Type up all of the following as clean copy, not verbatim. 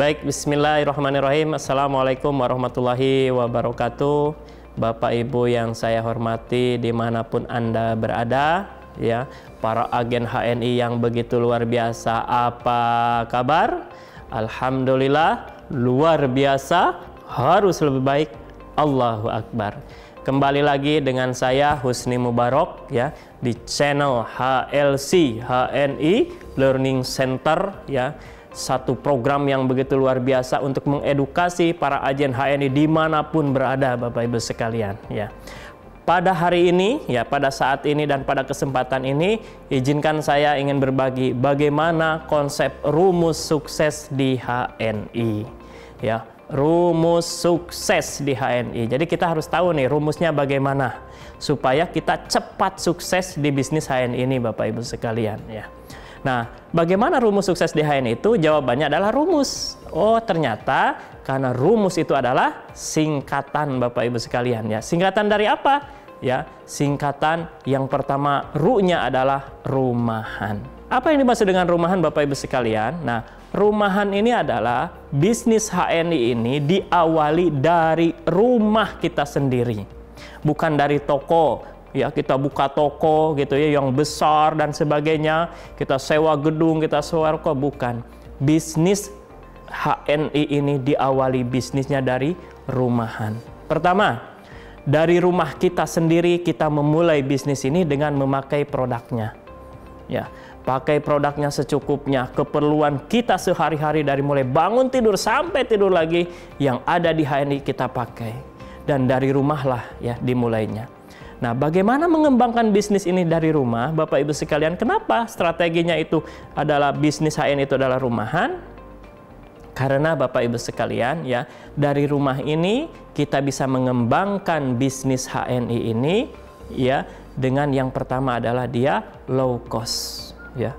Baik, bismillahirrahmanirrahim. Assalamualaikum warahmatullahi wabarakatuh. Bapak Ibu yang saya hormati dimanapun Anda berada, ya, para agen HNI yang begitu luar biasa, apa kabar? Alhamdulillah, luar biasa, harus lebih baik. Allahu Akbar. Kembali lagi dengan saya Husni Mubarak, ya, di channel HLC HNI Learning Center, ya. Satu program yang begitu luar biasa untuk mengedukasi para agen HNI dimanapun berada, Bapak Ibu sekalian, ya. Pada hari ini, ya, pada saat ini dan pada kesempatan ini, izinkan saya ingin berbagi bagaimana konsep rumus sukses di HNI, ya. Rumus sukses di HNI. Jadi kita harus tahu nih rumusnya bagaimana supaya kita cepat sukses di bisnis HNI ini, Bapak Ibu sekalian, ya. Nah, bagaimana rumus sukses di HNI itu? Jawabannya adalah rumus. Oh, ternyata karena rumus itu adalah singkatan, Bapak Ibu sekalian, ya. Singkatan dari apa? Ya, singkatan yang pertama, ru-nya adalah rumahan. Apa yang dimaksud dengan rumahan, Bapak Ibu sekalian? Nah, rumahan ini adalah bisnis HNI ini diawali dari rumah kita sendiri, bukan dari toko. Ya, kita buka toko gitu ya yang besar dan sebagainya, kita sewa gedung, kita sewa ruko, bukan. Bisnis HNI ini diawali bisnisnya dari rumahan. Pertama, dari rumah kita sendiri kita memulai bisnis ini dengan memakai produknya. Ya, pakai produknya secukupnya, keperluan kita sehari-hari dari mulai bangun tidur sampai tidur lagi yang ada di HNI kita pakai. Dan dari rumahlah ya dimulainya. Nah, bagaimana mengembangkan bisnis ini dari rumah, Bapak Ibu sekalian? Kenapa strateginya itu adalah bisnis HNI itu adalah rumahan? Karena Bapak Ibu sekalian, ya, dari rumah ini kita bisa mengembangkan bisnis HNI ini, ya, dengan yang pertama adalah dia low cost, ya.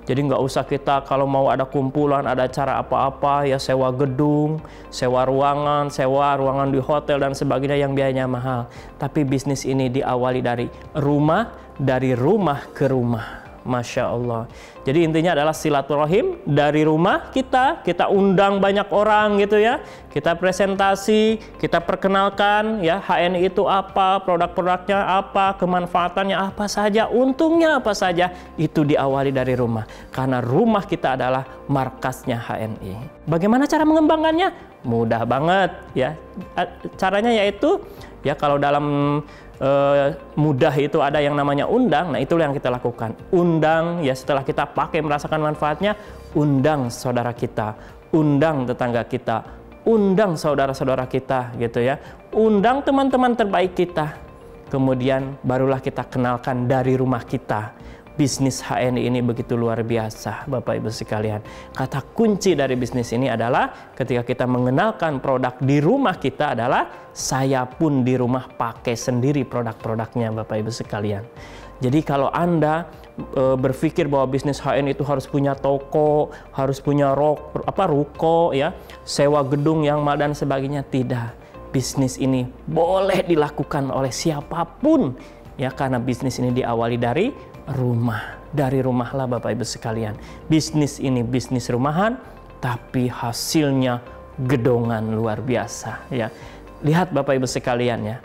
Jadi nggak usah kita kalau mau ada kumpulan, ada acara apa-apa, ya sewa gedung, sewa ruangan di hotel dan sebagainya yang biayanya mahal. Tapi bisnis ini diawali dari rumah ke rumah. Masya Allah. Jadi intinya adalah silaturahim dari rumah kita undang banyak orang gitu ya. Kita presentasi, kita perkenalkan ya HNI itu apa, produk-produknya apa, kemanfaatannya apa saja, untungnya apa saja. Itu diawali dari rumah. Karena rumah kita adalah markasnya HNI. Bagaimana cara mengembangkannya? Mudah banget ya. Caranya yaitu ya kalau dalam mudah itu ada yang namanya undang. Nah, itulah yang kita lakukan. Undang ya, setelah kita pakai merasakan manfaatnya, undang saudara kita, undang tetangga kita, undang saudara-saudara kita gitu ya. Undang teman-teman terbaik kita. Kemudian barulah kita kenalkan dari rumah kita. Bisnis HNI ini begitu luar biasa, Bapak Ibu sekalian. Kata kunci dari bisnis ini adalah ketika kita mengenalkan produk di rumah kita adalah saya pun di rumah pakai sendiri produk-produknya, Bapak Ibu sekalian. Jadi kalau Anda berpikir bahwa bisnis HNI itu harus punya toko, harus punya ruko ya, sewa gedung yang mahal dan sebagainya, tidak. Bisnis ini boleh dilakukan oleh siapapun ya, karena bisnis ini diawali dari rumah. Dari rumahlah Bapak Ibu sekalian. Bisnis ini bisnis rumahan, tapi hasilnya gedongan luar biasa ya. Lihat Bapak Ibu sekalian ya.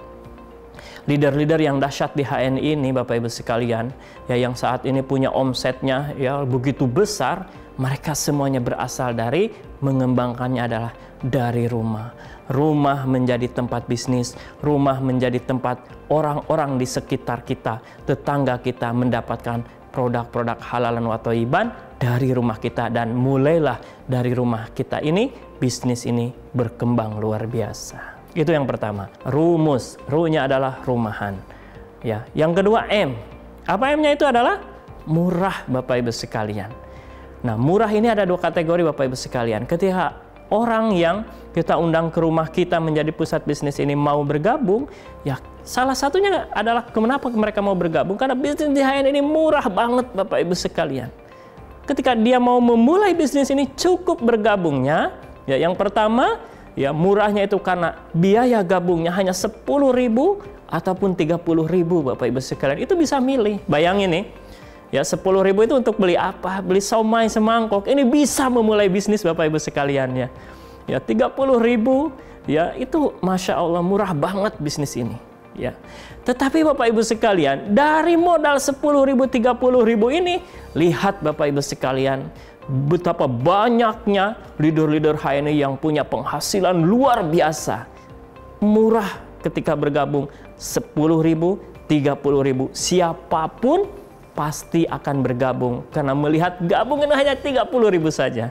Leader-leader yang dahsyat di HNI ini Bapak Ibu sekalian ya, yang saat ini punya omsetnya ya begitu besar, mereka semuanya berasal dari mengembangkannya adalah dari rumah. Rumah menjadi tempat bisnis, rumah menjadi tempat orang-orang di sekitar kita, tetangga kita mendapatkan produk-produk halalan wa thayyiban dari rumah kita, dan mulailah dari rumah kita ini bisnis ini berkembang luar biasa. Itu yang pertama, rumus. Ru-nya adalah rumahan. Ya, yang kedua M. Apa M-nya itu adalah murah, Bapak Ibu sekalian. Nah, murah ini ada dua kategori, Bapak Ibu sekalian. Ketika orang yang kita undang ke rumah kita menjadi pusat bisnis ini mau bergabung, ya salah satunya adalah kenapa mereka mau bergabung, karena bisnis di HNI ini murah banget, Bapak Ibu sekalian. Ketika dia mau memulai bisnis ini cukup bergabungnya, ya yang pertama ya murahnya itu karena biaya gabungnya hanya 10.000 ataupun 30.000, Bapak Ibu sekalian. Itu bisa milih. Bayangin nih, Ya, 10.000 itu untuk beli apa? Beli somai semangkok. Ini bisa memulai bisnis Bapak Ibu sekalian ya. Ya, 30.000 ya, itu Masya Allah murah banget bisnis ini ya. Tetapi Bapak Ibu sekalian, dari modal 10.000, 30.000 ini, lihat Bapak Ibu sekalian, betapa banyaknya leader-leader HNI yang punya penghasilan luar biasa. Murah ketika bergabung 10.000, 30.000, siapapun pasti akan bergabung karena melihat gabungan hanya 30.000 saja.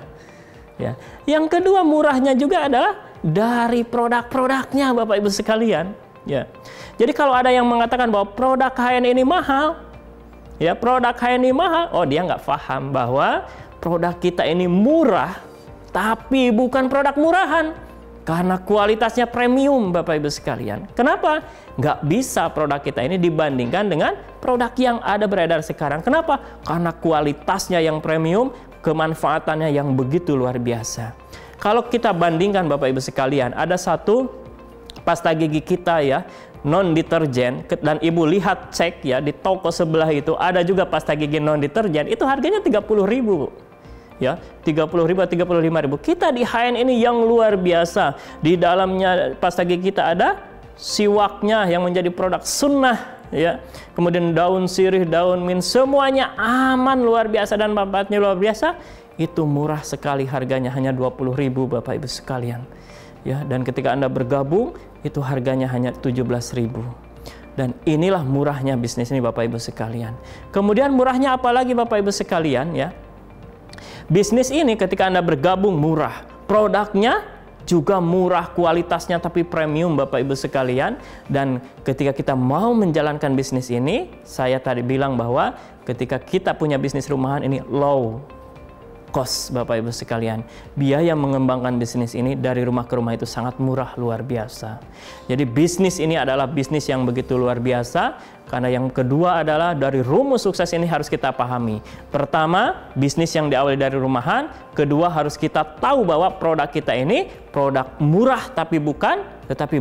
Ya. Yang kedua murahnya juga adalah dari produk-produknya Bapak Ibu sekalian. Ya. Jadi kalau ada yang mengatakan bahwa produk HNI ini mahal, ya produk HNI mahal, oh dia nggak paham bahwa produk kita ini murah, tapi bukan produk murahan. Karena kualitasnya premium Bapak Ibu sekalian. Kenapa? Nggak bisa produk kita ini dibandingkan dengan produk yang ada beredar sekarang. Kenapa? Karena kualitasnya yang premium, kemanfaatannya yang begitu luar biasa. Kalau kita bandingkan Bapak Ibu sekalian, ada satu pasta gigi kita ya, non deterjen, dan Ibu lihat cek ya di toko sebelah itu ada juga pasta gigi non deterjen, itu harganya 30.000. Ya, 30.000, 35.000. Kita di HN ini yang luar biasa. Di dalamnya pasta gigi kita ada siwaknya yang menjadi produk sunnah ya. Kemudian daun sirih, daun mint, semuanya aman luar biasa dan manfaatnya luar biasa. Itu murah sekali harganya, hanya 20.000 Bapak Ibu sekalian. Ya, dan ketika Anda bergabung itu harganya hanya 17.000. Dan inilah murahnya bisnis ini Bapak Ibu sekalian. Kemudian murahnya apalagi Bapak Ibu sekalian ya. Bisnis ini ketika Anda bergabung murah, produknya juga murah, kualitasnya tapi premium Bapak Ibu sekalian. Dan ketika kita mau menjalankan bisnis ini, saya tadi bilang bahwa ketika kita punya bisnis rumahan ini low cost Bapak Ibu sekalian. Biaya mengembangkan bisnis ini dari rumah ke rumah itu sangat murah luar biasa. Jadi bisnis ini adalah bisnis yang begitu luar biasa. Karena yang kedua adalah dari rumus sukses ini harus kita pahami. Pertama, bisnis yang diawali dari rumahan. Kedua, harus kita tahu bahwa produk kita ini produk murah tetapi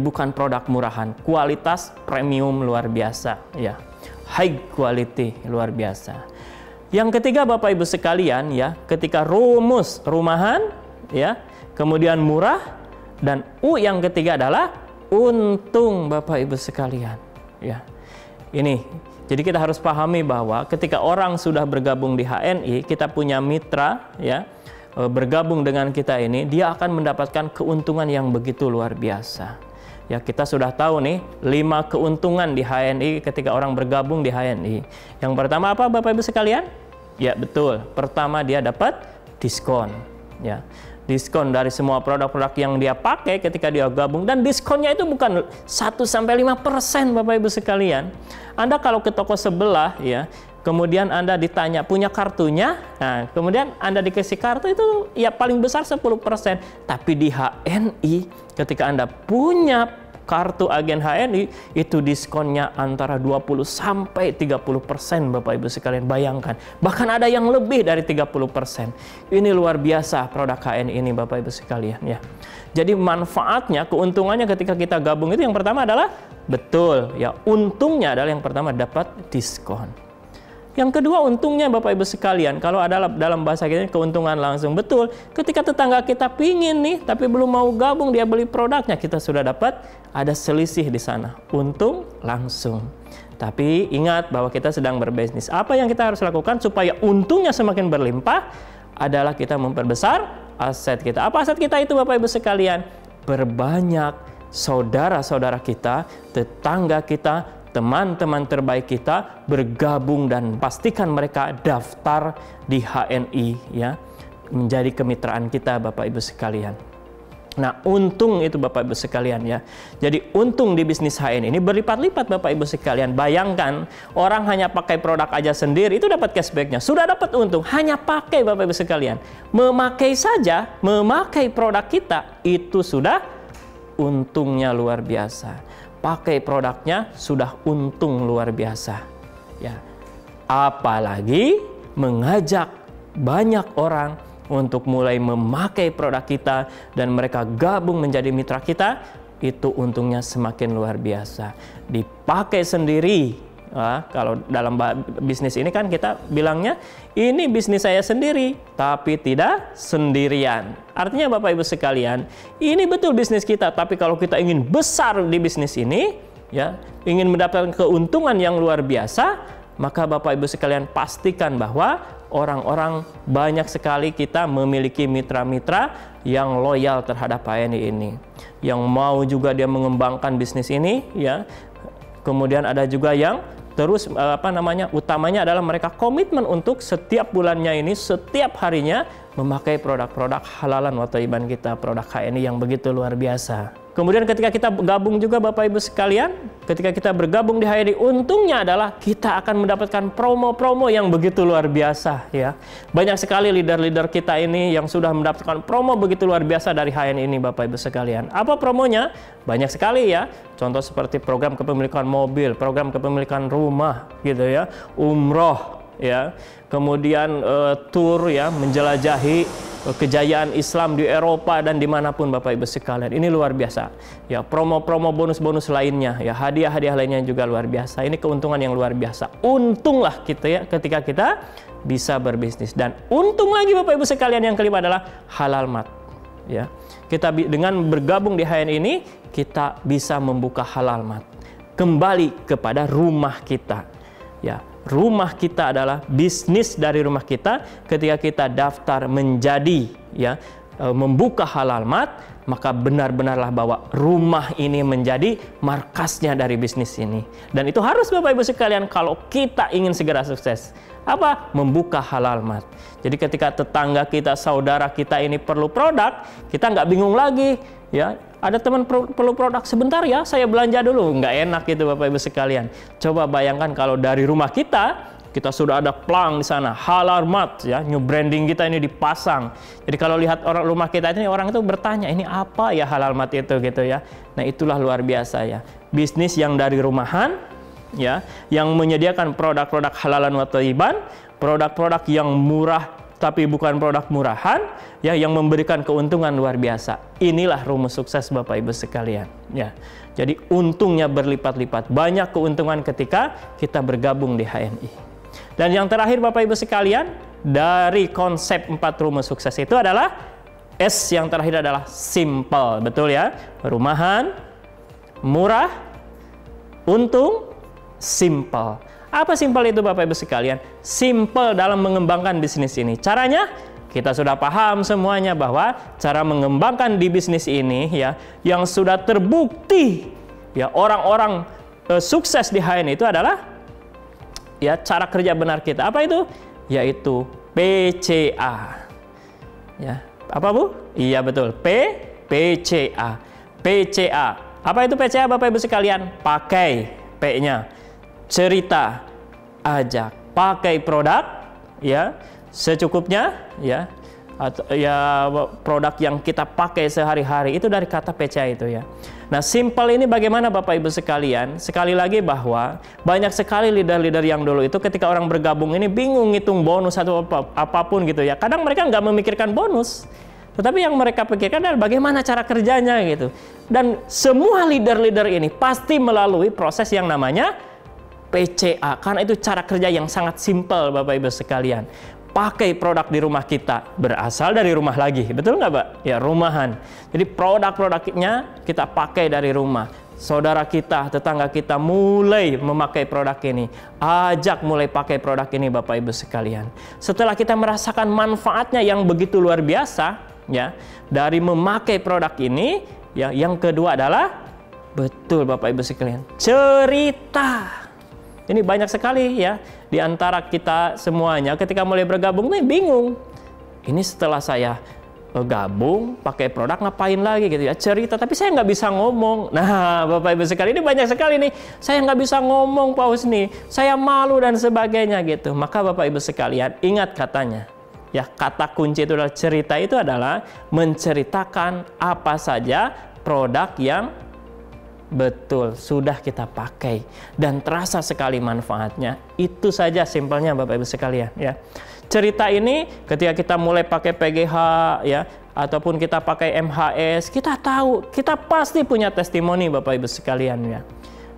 bukan produk murahan. Kualitas premium luar biasa ya. High quality luar biasa. Yang ketiga Bapak Ibu sekalian ya, ketika rumus rumahan ya, kemudian murah, dan yang ketiga adalah untung Bapak Ibu sekalian ya. Ini jadi kita harus pahami bahwa ketika orang sudah bergabung di HNI, kita punya mitra ya, bergabung dengan kita ini, dia akan mendapatkan keuntungan yang begitu luar biasa. Ya, kita sudah tahu nih 5 keuntungan di HNI ketika orang bergabung di HNI. Yang pertama apa Bapak Ibu sekalian? Ya betul, pertama dia dapat diskon ya. Diskon dari semua produk-produk yang dia pakai ketika dia gabung, dan diskonnya itu bukan 1-5% Bapak Ibu sekalian. Anda kalau ke toko sebelah ya, kemudian Anda ditanya punya kartunya, nah kemudian Anda dikasih kartu itu ya paling besar 10%. Tapi di HNI ketika Anda punya kartu agen HNI itu diskonnya antara 20-30% Bapak Ibu sekalian. Bayangkan, bahkan ada yang lebih dari 30%. Ini luar biasa produk HNI ini Bapak Ibu sekalian ya. Jadi manfaatnya, keuntungannya ketika kita gabung itu yang pertama adalah betul ya, untungnya adalah yang pertama dapat diskon. Yang kedua untungnya Bapak Ibu sekalian, kalau ada dalam bahasa kita keuntungan langsung, betul. Ketika tetangga kita pingin nih, tapi belum mau gabung, dia beli produknya, kita sudah dapat ada selisih di sana, untung langsung. Tapi ingat bahwa kita sedang berbisnis. Apa yang kita harus lakukan supaya untungnya semakin berlimpah adalah kita memperbesar aset kita. Apa aset kita itu Bapak Ibu sekalian? Berbanyak saudara-saudara kita, tetangga kita, teman-teman terbaik kita bergabung, dan pastikan mereka daftar di HNI ya, menjadi kemitraan kita Bapak Ibu sekalian. Nah, untung itu Bapak Ibu sekalian ya. Jadi untung di bisnis HNI ini berlipat-lipat Bapak Ibu sekalian. Bayangkan orang hanya pakai produk aja sendiri itu dapat cashbacknya, sudah dapat untung. Hanya pakai Bapak Ibu sekalian, memakai saja, memakai produk kita itu sudah untungnya luar biasa. Pakai produknya sudah untung luar biasa ya. Apalagi mengajak banyak orang untuk mulai memakai produk kita dan mereka gabung menjadi mitra kita, itu untungnya semakin luar biasa. Dipakai sendiri Nah, kalau dalam bisnis ini kan kita bilangnya ini bisnis saya sendiri, tapi tidak sendirian. Artinya Bapak Ibu sekalian, ini betul bisnis kita, tapi kalau kita ingin besar di bisnis ini, ya, ingin mendapatkan keuntungan yang luar biasa, maka Bapak Ibu sekalian pastikan bahwa orang-orang banyak sekali kita memiliki mitra-mitra yang loyal terhadap HNI ini, yang mau juga dia mengembangkan bisnis ini, ya. Kemudian ada juga yang terus utamanya adalah mereka komitmen untuk setiap bulannya ini, setiap harinya memakai produk-produk halalan wa thayyiban kita, produk HNI yang begitu luar biasa. Kemudian ketika kita gabung juga Bapak Ibu sekalian, ketika kita bergabung di HNI, untungnya adalah kita akan mendapatkan promo-promo yang begitu luar biasa, ya. Banyak sekali leader-leader kita ini yang sudah mendapatkan promo begitu luar biasa dari HNI ini Bapak Ibu sekalian. Apa promonya? Banyak sekali, ya. Contoh seperti program kepemilikan mobil, program kepemilikan rumah gitu ya, umroh, ya. Kemudian tur, ya, menjelajahi kejayaan Islam di Eropa dan dimanapun Bapak Ibu sekalian. Ini luar biasa, ya. Promo-promo bonus-bonus lainnya, ya, hadiah-hadiah lainnya juga luar biasa. Ini keuntungan yang luar biasa. Untunglah kita, ya, ketika kita bisa berbisnis. Dan untung lagi Bapak Ibu sekalian yang kelima adalah halal mat, ya. Kita dengan bergabung di HN ini, kita bisa membuka halal mat kembali kepada rumah kita, ya. Rumah kita adalah bisnis dari rumah kita. Ketika kita daftar menjadi, ya, membuka halal mat, maka benar-benarlah bahwa rumah ini menjadi markasnya dari bisnis ini. Dan itu harus Bapak Ibu sekalian kalau kita ingin segera sukses. Apa? Membuka halal mat. Jadi ketika tetangga kita, saudara kita ini perlu produk, kita nggak bingung lagi, ya. Ada teman perlu produk, sebentar ya, saya belanja dulu. Nggak enak gitu Bapak Ibu sekalian. Coba bayangkan kalau dari rumah kita sudah ada plang di sana, halal mat, ya, new branding kita ini dipasang. Jadi kalau lihat orang rumah kita ini, orang itu bertanya, ini apa ya halal mat itu gitu ya. Nah, itulah luar biasa, ya. Bisnis yang dari rumahan, ya, yang menyediakan produk-produk halalan wa thayyiban, produk-produk yang murah tapi bukan produk murahan, ya, yang memberikan keuntungan luar biasa. Inilah rumus sukses Bapak Ibu sekalian, ya. Jadi untungnya berlipat-lipat, banyak keuntungan ketika kita bergabung di HNI. Dan yang terakhir Bapak Ibu sekalian, dari konsep 4 rumus sukses itu adalah S yang terakhir adalah simple, betul ya? Rumahan, murah, untung, simple. Apa simple itu Bapak Ibu sekalian? Simple dalam mengembangkan bisnis ini. Caranya kita sudah paham semuanya bahwa cara mengembangkan di bisnis ini, ya, yang sudah terbukti, ya, orang-orang sukses di HN itu adalah, ya, cara kerja benar kita. Apa itu? Yaitu PCA. Ya, apa Bu? Iya betul, PCA. PCA. Apa itu PCA Bapak Ibu sekalian? Pakai P-nya. Cerita, ajak, pakai produk, ya, secukupnya, ya, atau ya produk yang kita pakai sehari-hari, itu dari kata PCA itu, ya. Nah, simple ini bagaimana Bapak Ibu sekalian? Sekali lagi bahwa banyak sekali leader-leader yang dulu itu ketika orang bergabung ini bingung ngitung bonus atau apapun gitu, ya. Kadang mereka nggak memikirkan bonus, tetapi yang mereka pikirkan adalah bagaimana cara kerjanya gitu. Dan semua leader-leader ini pasti melalui proses yang namanya PCA, karena itu cara kerja yang sangat simpel Bapak Ibu sekalian. Pakai produk di rumah kita, berasal dari rumah lagi, betul nggak Pak? Ya, rumahan. Jadi produk-produknya kita pakai dari rumah. Saudara kita, tetangga kita mulai memakai produk ini. Ajak mulai pakai produk ini Bapak Ibu sekalian. Setelah kita merasakan manfaatnya yang begitu luar biasa, ya, dari memakai produk ini, ya, yang kedua adalah, betul Bapak Ibu sekalian, cerita. Ini banyak sekali, ya, di antara kita semuanya ketika mulai bergabung nih bingung. Ini setelah saya gabung pakai produk ngapain lagi gitu, ya, cerita, tapi saya nggak bisa ngomong. Nah Bapak Ibu sekalian, ini banyak sekali nih, saya nggak bisa ngomong Pak Husni, saya malu dan sebagainya gitu. Maka Bapak Ibu sekalian, ingat katanya, ya, kata kunci itu adalah cerita, itu adalah menceritakan apa saja produk yang betul sudah kita pakai dan terasa sekali manfaatnya. Itu saja simpelnya Bapak Ibu sekalian, ya. Cerita ini ketika kita mulai pakai PGH, ya, ataupun kita pakai MHS, kita tahu, kita pasti punya testimoni Bapak Ibu sekalian, ya.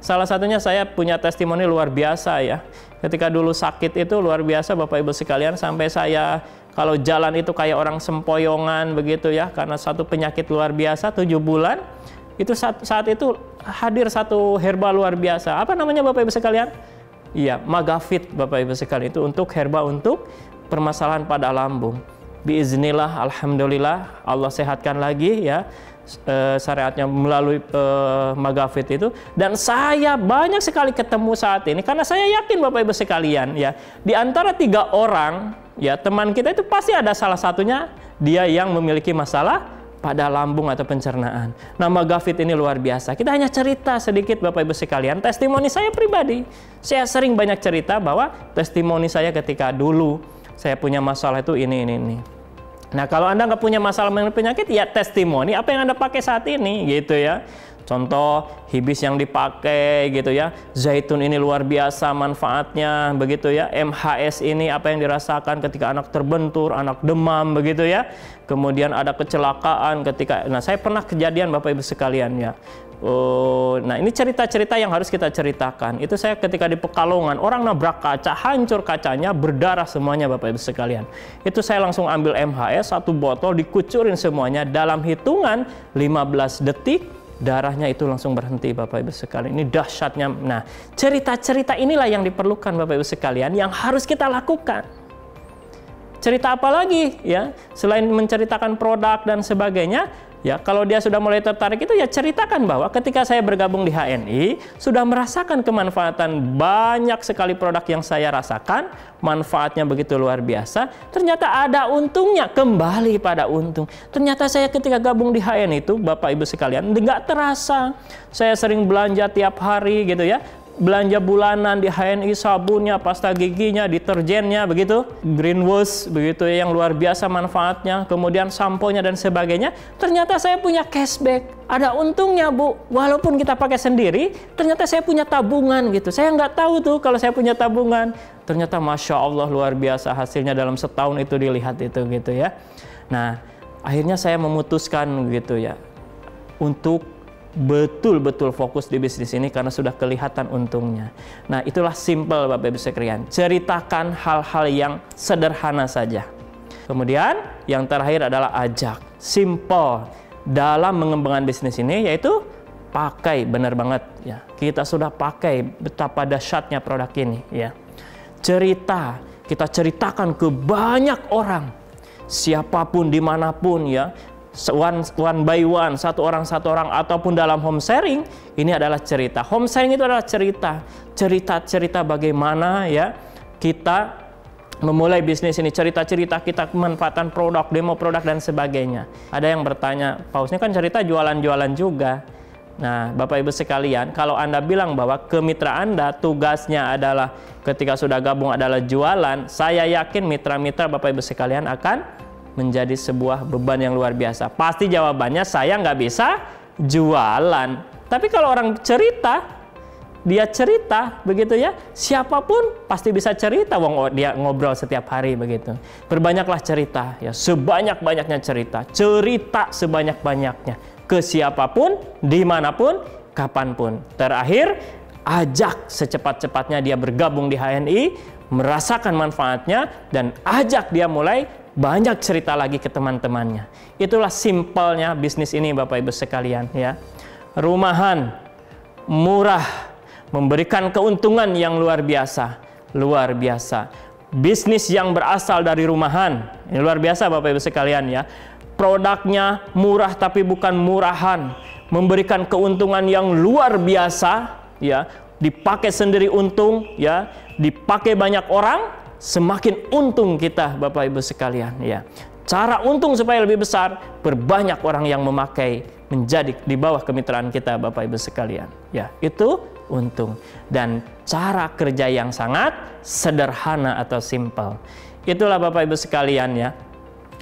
Salah satunya saya punya testimoni luar biasa ya. Ketika dulu sakit itu luar biasa Bapak Ibu sekalian, sampai saya kalau jalan itu kayak orang sempoyongan begitu ya, karena satu penyakit luar biasa 7 bulan. Itu saat itu hadir satu herba luar biasa. Apa namanya Bapak Ibu sekalian? Iya, Magafit Bapak Ibu sekalian, itu untuk herba untuk permasalahan pada lambung. Biiznillah, alhamdulillah Allah sehatkan lagi ya syariatnya melalui Magafit itu. Dan saya banyak sekali ketemu saat ini, karena saya yakin Bapak Ibu sekalian ya, di antara 3 orang ya teman kita itu pasti ada salah satunya dia yang memiliki masalah pada lambung atau pencernaan. Nah, Magafit ini luar biasa. Kita hanya cerita sedikit Bapak Ibu sekalian, testimoni saya pribadi. Saya sering banyak cerita bahwa testimoni saya ketika dulu saya punya masalah itu ini. Nah, kalau Anda nggak punya masalah mengenai penyakit, ya testimoni apa yang Anda pakai saat ini gitu ya. Contoh hibis yang dipakai gitu ya, zaitun ini luar biasa manfaatnya begitu ya, MHS ini apa yang dirasakan ketika anak terbentur, anak demam begitu ya. Kemudian ada kecelakaan ketika, nah saya pernah kejadian Bapak Ibu sekalian ya. Nah ini cerita-cerita yang harus kita ceritakan. Itu saya ketika di Pekalongan, orang nabrak kaca, hancur kacanya, berdarah semuanya Bapak Ibu sekalian. Itu saya langsung ambil MHS 1 botol, dikucurin semuanya, dalam hitungan 15 detik darahnya itu langsung berhenti Bapak Ibu sekalian. Ini dahsyatnya. Nah, cerita-cerita inilah yang diperlukan Bapak Ibu sekalian, yang harus kita lakukan. Cerita apa lagi ya? Selain menceritakan produk dan sebagainya, ya kalau dia sudah mulai tertarik itu ya ceritakan bahwa ketika saya bergabung di HNI sudah merasakan kemanfaatan banyak sekali produk yang saya rasakan, manfaatnya begitu luar biasa. Ternyata ada untungnya, kembali pada untung. Ternyata saya ketika gabung di HNI itu Bapak Ibu sekalian nggak terasa. Saya sering belanja tiap hari gitu ya. Belanja bulanan di HNI, sabunnya, pasta giginya, deterjennya begitu, green wash begitu ya, yang luar biasa manfaatnya, kemudian sampo-nya dan sebagainya. Ternyata saya punya cashback, ada untungnya Bu. Walaupun kita pakai sendiri, ternyata saya punya tabungan gitu. Saya nggak tahu tuh kalau saya punya tabungan. Ternyata Masya Allah luar biasa hasilnya dalam setahun itu dilihat itu gitu ya. Nah akhirnya saya memutuskan gitu ya untuk betul-betul fokus di bisnis ini karena sudah kelihatan untungnya. Nah, itulah simple Bapak Ibu sekalian. Ceritakan hal-hal yang sederhana saja. Kemudian yang terakhir adalah ajak. Simple dalam mengembangkan bisnis ini yaitu pakai, benar banget ya. Kita sudah pakai betapa dahsyatnya produk ini ya. Cerita, kita ceritakan ke banyak orang. Siapapun dimanapun ya. One by one, satu orang ataupun dalam home sharing, ini adalah cerita. Home sharing itu adalah cerita bagaimana ya kita memulai bisnis ini, cerita-cerita kita kemanfaatan produk, demo produk dan sebagainya. Ada yang bertanya, Pausnya kan cerita jualan-jualan juga. Nah, Bapak Ibu sekalian, kalau Anda bilang bahwa kemitra Anda tugasnya adalah ketika sudah gabung adalah jualan, saya yakin mitra-mitra Bapak Ibu sekalian akan menjadi sebuah beban yang luar biasa. Pasti jawabannya saya nggak bisa jualan. Tapi kalau orang cerita, dia cerita begitu ya, siapapun pasti bisa cerita. Wong dia ngobrol setiap hari begitu. Berbanyaklah cerita ya, sebanyak-banyaknya cerita sebanyak-banyaknya ke siapapun, dimanapun, kapanpun. Terakhir, ajak secepat-cepatnya dia bergabung di HNI, merasakan manfaatnya, dan ajak dia mulai banyak cerita lagi ke teman-temannya. Itulah simpelnya bisnis ini Bapak Ibu sekalian ya. Rumahan, murah, memberikan keuntungan yang luar biasa. Luar biasa. Bisnis yang berasal dari rumahan. Ini luar biasa Bapak Ibu sekalian ya. Produknya murah tapi bukan murahan. Memberikan keuntungan yang luar biasa ya. Dipakai sendiri untung ya. Dipakai banyak orang, semakin untung kita Bapak Ibu sekalian ya. Cara untung supaya lebih besar, berbanyak orang yang memakai menjadi di bawah kemitraan kita Bapak Ibu sekalian ya. Itu untung, dan cara kerja yang sangat sederhana atau simple. Itulah Bapak Ibu sekalian ya.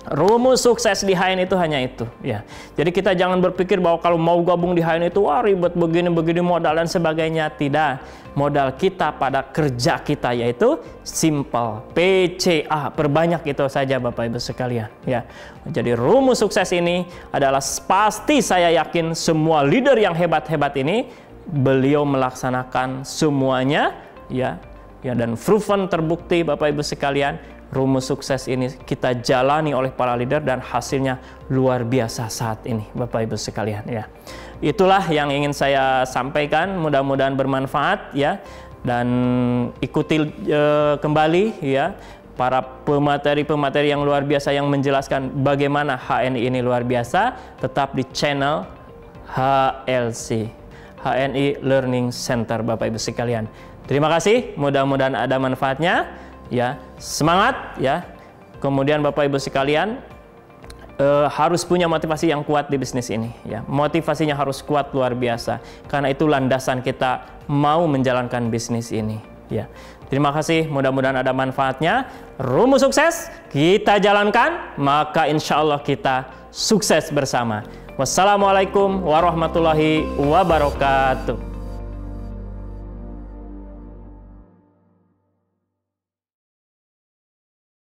Rumus sukses di HN itu hanya itu ya. Jadi kita jangan berpikir bahwa kalau mau gabung di HN itu wah ribet begini modal dan sebagainya. Tidak. Modal kita pada kerja kita yaitu simple, PCA, perbanyak itu saja Bapak Ibu sekalian ya. Jadi rumus sukses ini adalah pasti saya yakin semua leader yang hebat-hebat ini beliau melaksanakan semuanya, ya, dan proven terbukti Bapak Ibu sekalian, rumus sukses ini kita jalani oleh para leader dan hasilnya luar biasa saat ini Bapak Ibu sekalian, ya. Itulah yang ingin saya sampaikan, mudah-mudahan bermanfaat, ya, dan ikuti kembali, ya, para pemateri-pemateri yang luar biasa yang menjelaskan bagaimana HNI ini luar biasa, tetap di channel HLC, HNI Learning Center Bapak Ibu sekalian. Terima kasih, mudah-mudahan ada manfaatnya, ya. Semangat, ya. Kemudian Bapak Ibu sekalian, harus punya motivasi yang kuat di bisnis ini, ya. Motivasinya harus kuat luar biasa, karena itu landasan kita mau menjalankan bisnis ini, ya. Terima kasih, mudah-mudahan ada manfaatnya. Rumus sukses kita jalankan, maka insya Allah kita sukses bersama. Wassalamualaikum warahmatullahi wabarakatuh.